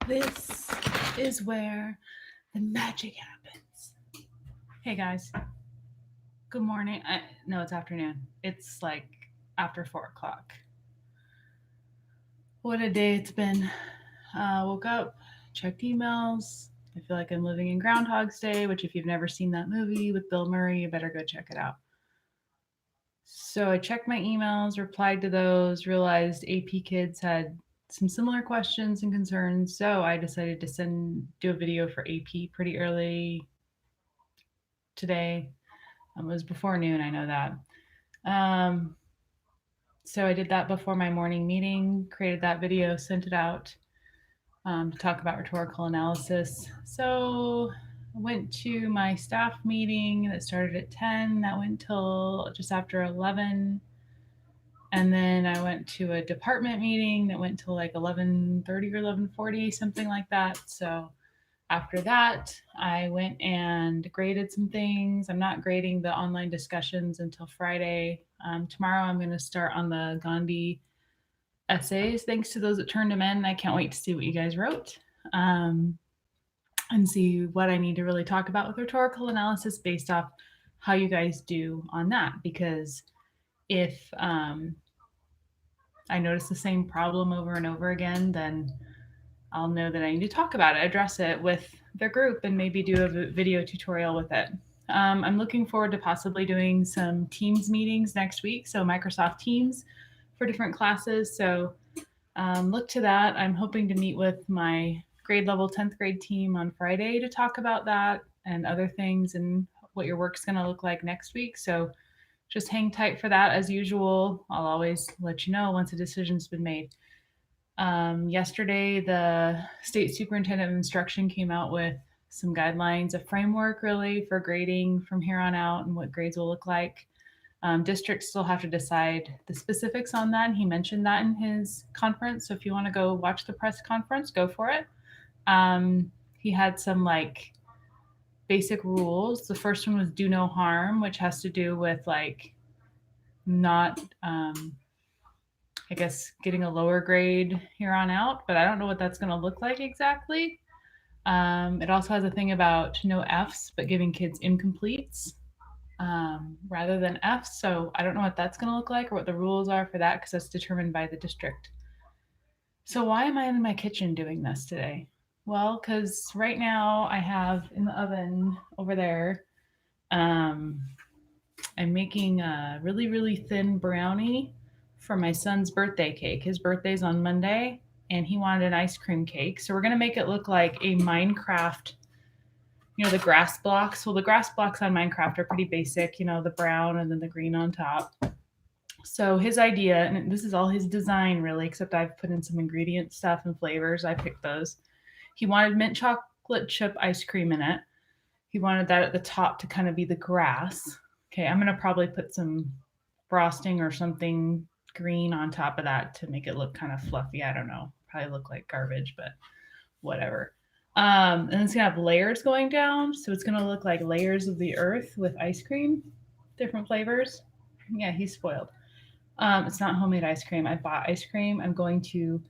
This is where the magic happens. Hey guys, good morning. No, it's afternoon. It's like after 4 o'clock. What a day it's been. Woke up, checked emails. I feel like I'm living in Groundhog's Day, which, if you've never seen that movie with Bill Murray, you better go check it out. So I checked my emails, replied to those, realized AP Kids had some similar questions and concerns. So I decided to do a video for AP pretty early today. It was before noon, I know that. Um, so I did that before my morning meeting, created that video, sent it out to talk about rhetorical analysis. So I went to my staff meeting that started at 10, that went till just after 11. And then I went to a department meeting that went till like 11:30 or 11:40, something like that. So after that, I went and graded some things. I'm not grading the online discussions until Friday. Tomorrow, I'm going to start on the Gandhi essays. Thanks to those that turned them in. I can't wait to see what you guys wrote um, and see what I need to really talk about with rhetorical analysis based off how you guys do on that. Because if I notice the same problem over and over again, then I'll know that I need to talk about it, address it with the group, and maybe do a video tutorial with it. I'm looking forward to possibly doing some Teams meetings next week, so Microsoft Teams for different classes. So look to that. I'm hoping to meet with my grade level 10th grade team on Friday to talk about that and other things and what your work's going to look like next week. So just hang tight for that as usual. I'll always let you know once a decision's been made. Yesterday, the state superintendent of instruction came out with some guidelines, a framework really for grading from here on out and what grades will look like. Districts still have to decide the specifics on that. And he mentioned that in his conference. So if you want to go watch the press conference, go for it. He had some like basic rules. The first one was do no harm, which has to do with like not I guess getting a lower grade here on out, but I don't know what that's going to look like exactly. It also has a thing about no Fs, but giving kids incompletes rather than Fs. So I don't know what that's going to look like or what the rules are for that because that's determined by the district. So why am I in my kitchen doing this today? Well, because right now I have in the oven over there, um, I'm making a really, really thin brownie for my son's birthday cake. His birthday's on Monday, and he wanted an ice cream cake. So we're going to make it look like a Minecraft, the grass blocks. Well, the grass blocks on Minecraft are pretty basic, the brown and then the green on top. So his idea, and this is all his design really, except I've put in some ingredient stuff and flavors. I picked those. He wanted mint chocolate chip ice cream in it. He wanted that at the top to kind of be the grass. Okay, I'm going to probably put some frosting or something green on top of that to make it look kind of fluffy. I don't know. Probably look like garbage, but whatever. And it's going to have layers going down. So it's going to look like layers of the earth with ice cream, different flavors. Yeah, he's spoiled. It's not homemade ice cream. I bought ice cream. I'm going to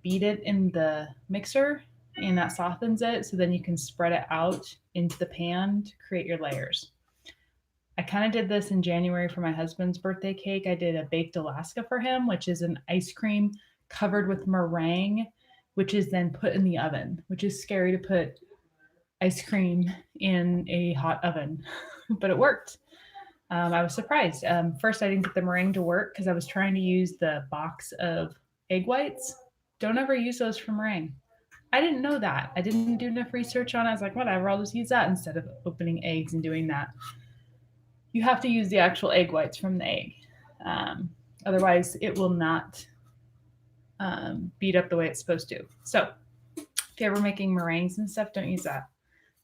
beat it in the mixer and that softens it. So then you can spread it out into the pan to create your layers. I kind of did this in January for my husband's birthday cake. I did a baked Alaska for him, which is an ice cream covered with meringue, which is then put in the oven, which is scary to put ice cream in a hot oven, but it worked. I was surprised. First, I didn't get the meringue to work because I was trying to use the box of egg whites. Don't ever use those for meringue. I didn't know that. I didn't do enough research on it. I was like, whatever, I'll just use that instead of opening eggs and doing that. You have to use the actual egg whites from the egg. Um, Otherwise, it will not beat up the way it's supposed to. So, if you're ever making meringues and stuff, don't use that.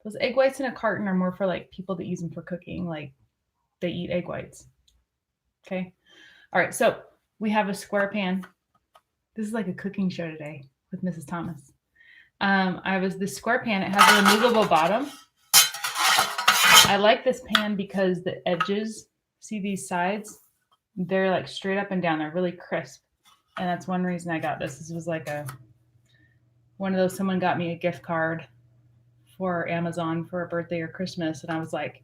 Those egg whites in a carton are more for like people that use them for cooking, like they eat egg whites. Okay. All right. So we have a square pan. This is like a cooking show today with Mrs. Thomas. I was this square pan. It has a removable bottom. I like this pan because the edges, see these sides? They're like straight up and down. They're really crisp. And that's one reason I got this. This was like a one of those, someone got me a gift card for Amazon for a birthday or Christmas, and I was like,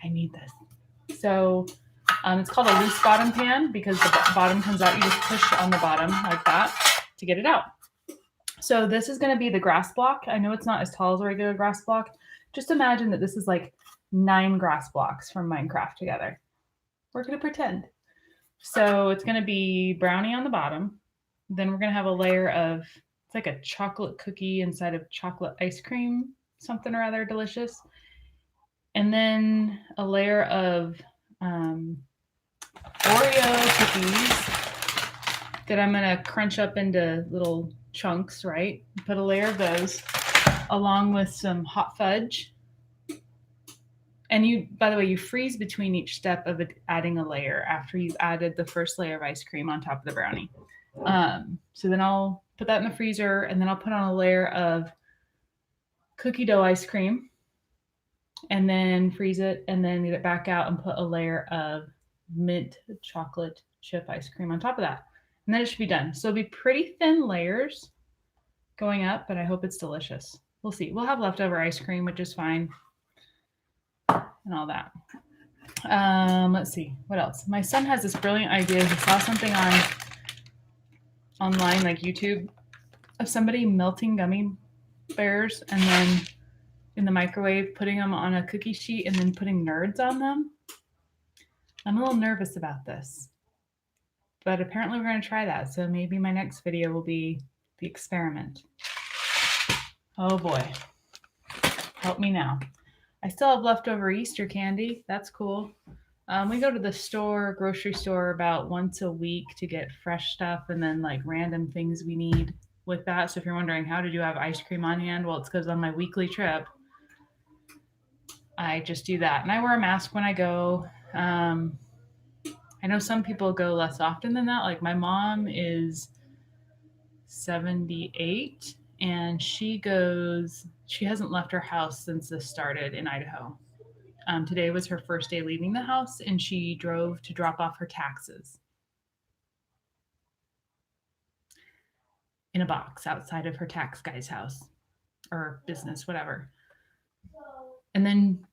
I need this. So it's called a loose bottom pan because the bottom comes out. You just push on the bottom like that to get it out. So this is going to be the grass block. I know it's not as tall as a regular grass block. Just imagine that this is like 9 grass blocks from Minecraft together. We're going to pretend. So it's going to be brownie on the bottom. Then we're going to have a layer of, it's like a chocolate cookie inside of chocolate ice cream, something or other delicious. And then a layer of Oreo cookies that I'm going to crunch up into little chunks, right? Put a layer of those along with some hot fudge. And you, by the way, you freeze between each step of adding a layer after you've added the first layer of ice cream on top of the brownie. So then I'll put that in the freezer, and then I'll put on a layer of cookie dough ice cream and then freeze it, and then get it back out and put a layer of mint chocolate chip ice cream on top of that. And then it should be done. So it'll be pretty thin layers going up, but I hope it's delicious. We'll see. We'll have leftover ice cream, which is fine, and all that. Let's see. What else? My son has this brilliant idea. He saw something online, like YouTube, of somebody melting gummy bears and then in the microwave, putting them on a cookie sheet and then putting nerds on them. I'm a little nervous about this, but apparently we're going to try that. So maybe my next video will be the experiment. Oh boy. Help me now. I still have leftover Easter candy. That's cool. We go to the grocery store about once a week to get fresh stuff and then like random things we need with that. So if you're wondering how did you have ice cream on hand, well, it's because on my weekly trip, I just do that. And I wear a mask when I go. I know some people go less often than that. Like my mom is 78 and she hasn't left her house since this started in Idaho. Today was her first day leaving the house, and she drove to drop off her taxes in a box outside of her tax guy's house or business, whatever. And then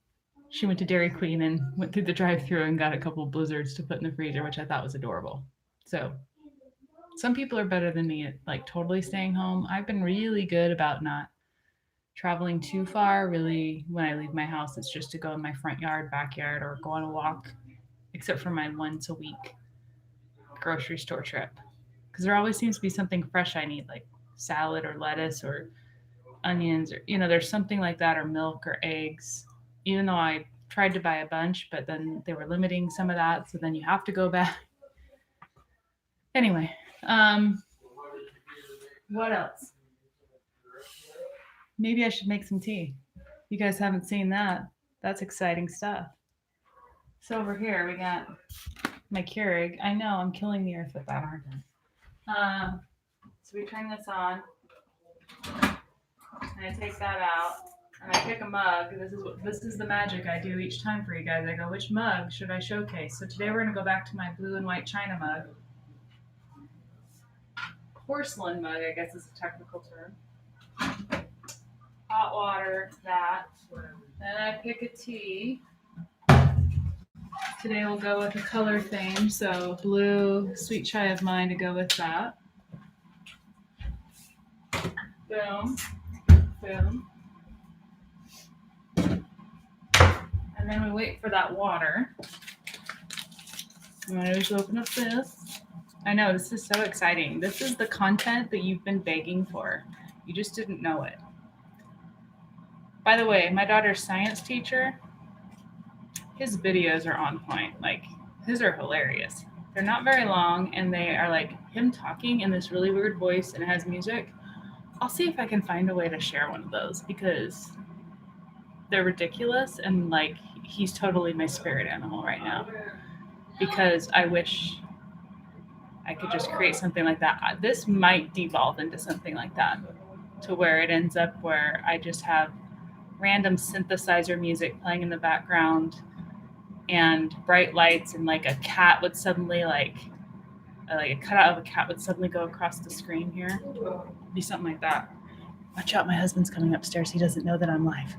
she went to Dairy Queen and went through the drive-thru and got a couple of blizzards to put in the freezer, which I thought was adorable. So some people are better than me at like totally staying home. I've been really good about not traveling too far. Really, when I leave my house, it's just to go in my front yard, backyard, or go on a walk, except for my once a week grocery store trip. Because there always seems to be something fresh I need, like salad or lettuce or onions, or, there's something like that, or milk or eggs. Even though I tried to buy a bunch, but then they were limiting some of that. So then you have to go back. Anyway, what else? Maybe I should make some tea. You guys haven't seen that. That's exciting stuff. So over here we got my Keurig. I know I'm killing the earth with that, aren't I? So we turn this on, and I take that out, and I pick a mug. This is the magic I do each time for you guys. I go, which mug should I showcase? So today we're gonna go back to my blue and white china mug. Porcelain mug, I guess is a technical term. Hot water, that. Then I pick a tea. Today we'll go with a color theme, so blue, sweet chai of mine to go with that. Boom, boom. And then we wait for that water. I'm gonna just open up this. I know, this is so exciting. This is the content that you've been begging for. You just didn't know it. By the way, my daughter's science teacher, his videos are on point. Like, his are hilarious. They're not very long, and they are like him talking in this really weird voice, and it has music. I'll see if I can find a way to share one of those because they're ridiculous, and like he's totally my spirit animal right now. Because I wish I could just create something like that. This might devolve into something like that, to where it ends up where I just have random synthesizer music playing in the background and bright lights, and like a cat would suddenly like a cutout of a cat would suddenly go across the screen here. Be something like that. Watch out, my husband's coming upstairs. He doesn't know that I'm live.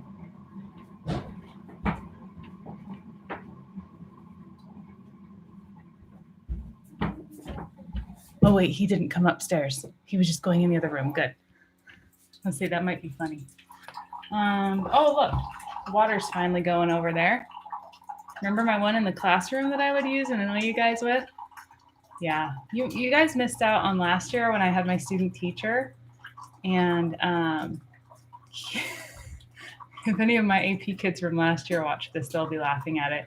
Oh, wait, he didn't come upstairs. He was just going in the other room. Good. Let's see, that might be funny. Oh, look, water's finally going over there. Remember my one in the classroom that I would use and annoy you guys with? Yeah, you guys missed out on last year when I had my student teacher. And if any of my AP kids from last year watch this, they'll be laughing at it.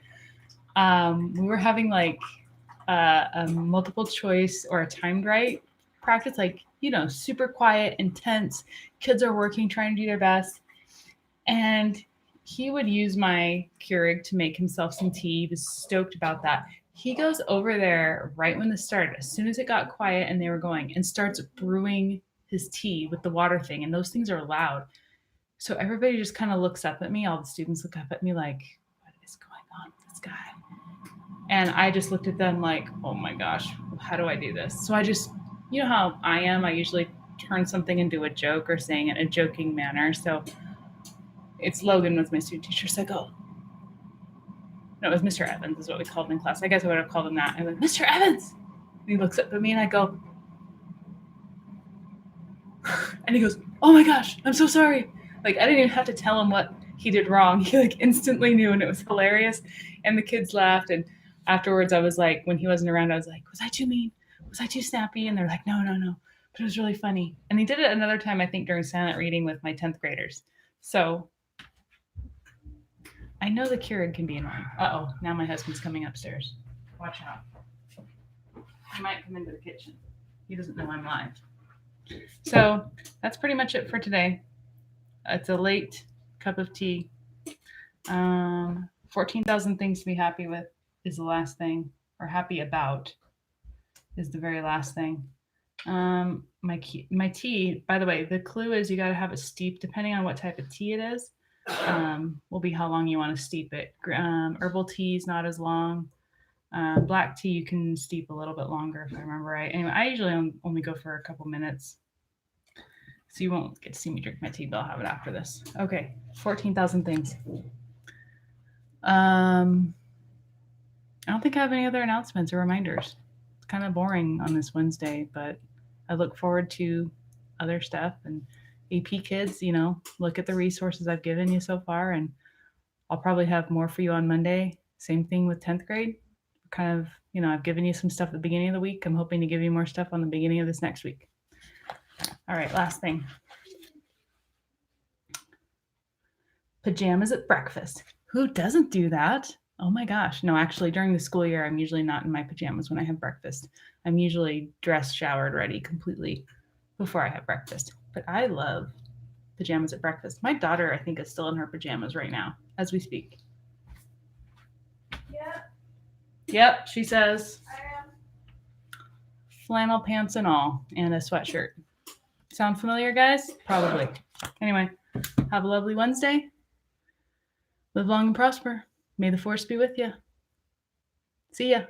We were having like a multiple choice or a timed right practice, like, super quiet, intense. Kids are working, trying to do their best. And he would use my Keurig to make himself some tea. He was stoked about that. He goes over there right when this started, as soon as it got quiet and they were going, and starts brewing his tea with the water thing. And those things are loud. So everybody just kind of looks up at me. All the students look up at me like, what is going on with this guy? And I just looked at them like, oh my gosh, how do I do this? So I just, how I am. I usually turn something into a joke or saying it in a joking manner. So it's Logan was my student teacher. So I go, no, it was Mr. Evans is what we called him in class. I guess I would have called him that. I went, Mr. Evans. And he looks up at me and I go, and he goes, oh my gosh, I'm so sorry. Like, I didn't even have to tell him what he did wrong. He like instantly knew, and it was hilarious. And the kids laughed. And afterwards I was like, when he wasn't around, I was like, was I too mean? Was I too snappy? And they're like, no. But it was really funny. And he did it another time, I think, during silent reading with my 10th graders. So I know the Keurig can be annoying. Uh-oh, now my husband's coming upstairs. Watch out. He might come into the kitchen. He doesn't know I'm live. So that's pretty much it for today. It's a late cup of tea. 14,000 things to be happy with is the last thing, or happy about is the very last thing. My tea, by the way, the clue is you got to have it steeped, depending on what type of tea it is. Will be how long you want to steep it. Herbal tea is not as long. Black tea you can steep a little bit longer if I remember right. Anyway, I usually only go for a couple minutes. So you won't get to see me drink my tea, but I'll have it after this. Okay, 14,000 things. I don't think I have any other announcements or reminders. It's kind of boring on this Wednesday, but I look forward to other stuff. And AP kids, look at the resources I've given you so far, and I'll probably have more for you on Monday. Same thing with 10th grade. Kind of, I've given you some stuff at the beginning of the week. I'm hoping to give you more stuff on the beginning of this next week. All right, last thing. Pajamas at breakfast. Who doesn't do that? Oh my gosh. No, actually, during the school year, I'm usually not in my pajamas when I have breakfast. I'm usually dressed, showered, ready completely before I have breakfast. But I love pajamas at breakfast. My daughter, I think, is still in her pajamas right now as we speak. Yeah. Yep, she says. I am. Flannel pants and all, and a sweatshirt. Sound familiar, guys? Probably. Anyway, have a lovely Wednesday. Live long and prosper. May the force be with you. See ya.